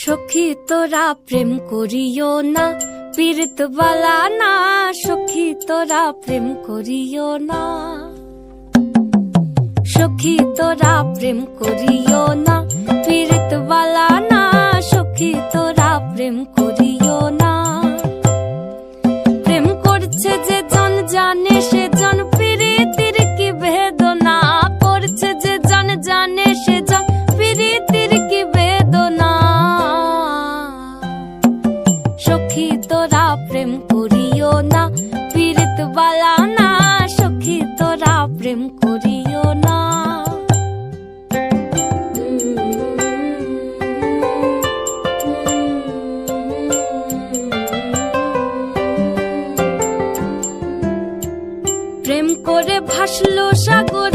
সখী তোরা প্রেম করিও না, পীড়িত বালা না। সখী তোরা প্রেম করিও না, সখী তোরা প্রেম করিও না, পীড়িত বালা না। সখী তোরা প্রেম করিও না। প্রেম করছে যে জন জানে সে জন, পীড়িতির কি বেদনা করছে যে জন জানে সে জন, পীড়িতির কি বেদনা। সখী তোরা প্রেম করিও না, পীড়িত বালা না। সখী তোরা প্রেম করিও না। প্রেম করে ভাসলো সাগরে।